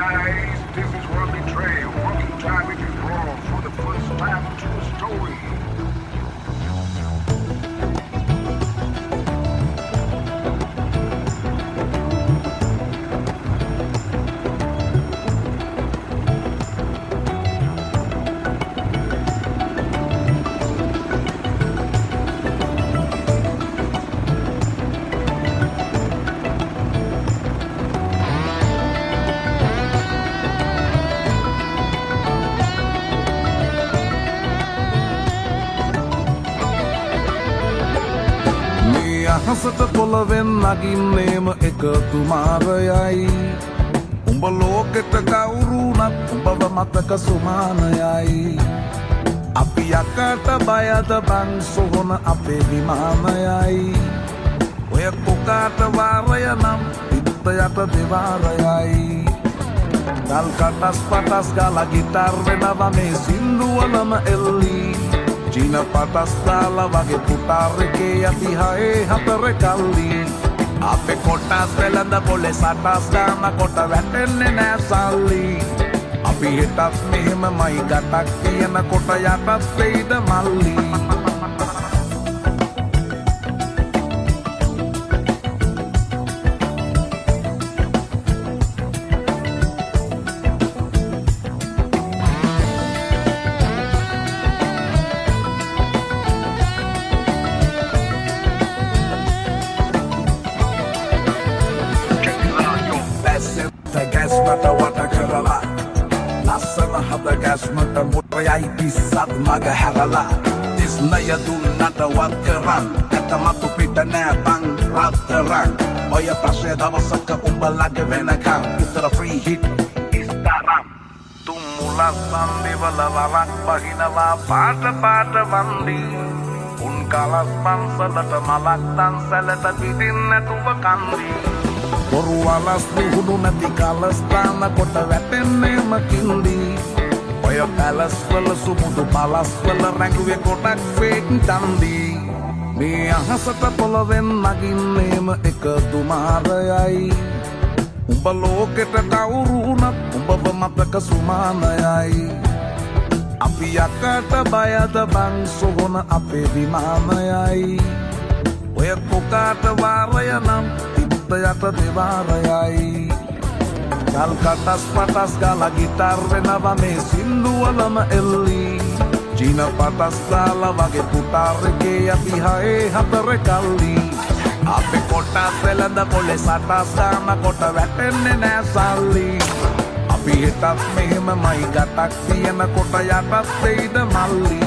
guys, this is Worldly Trey. Welcome time if you roll for the first time to a story. අහසට පොළවෙන් නගින්නේම එකතු මාරයයි උඹ ලෝකෙට කවුරුනත් උඹව මතක සුමානයයි අපි යකට බයද බං සොහොන අපේ විමානයයි ඔය කොකාට වාරය නම් ඉත්ත යට දෙවාරයයි ගල් කටස් පටස් ගාලා ගිටාර් වෙනවා මේ සින්දුවලම එල්ලී චීන පටස් දාලා වගේ පුටාර් එකේ යති හයේ හතර කල්ලි අපේ කොටස් වෙලඳ පොලේ සටස් ගාන කොට වැටෙන්නේ නෑ සල්ලි අපි හිටත් මෙහෙමමයි ගටක් කියන කොට යටත් වෙයිද මල්ලි මට වට කරලා ලස්සන හද ගැස්මට මුත්‍රයයි පිස්සත් මග හැරලා දිස්නය දුන්නට වත් කරන් ඇතමතු පිට නෑ බං රත්තරන් ඔය ප්‍රශ්නය දවසක උඹලගේ වෙනකම් උතර ෆ්‍රී හිට් ඉස්තරම් තුම්මුලස් සන්දිවල වරක් බහිනවා පාට පාට වන්දි උන් කලස් පන්සලට මලක් තන්සලට පිටින් නැතුව කන්දි බොරු අලස් විහුණු නැති කලස් දාන කොට වැටෙන්නේම කින්දි ඔය පැලස් වල සුමුදු පලස් වල රැඟුවේ කොටක් ෆේක් තන්දි මේ අහසට පොළවෙන් නගින්නේම එකතු මාරයයි උඹ ලෝකෙට කවුරුනත් උඹව මතක සුමානයයි අපි යකට බයද බං සොහොන අපේ විමානයයි ඔය කොකාට වාරය නම් යට දෙවාරයයි ගල් කටස් පටස් ගාලා ගිටාර් වෙනවා මේ සින්දුවලම එල්ලී චීන පටස් දාලා වගේ පුටාර් එකේ යති හයේ හතර කල්ලි අපේ කොටස් වෙලඳ පොලේ සටස් ගාන කොට වැටෙන්නේ නෑ සල්ලි අපි හිටත් මෙහෙමමයි ගටක් තියෙන කොට යටත් වෙයිද මල්ලි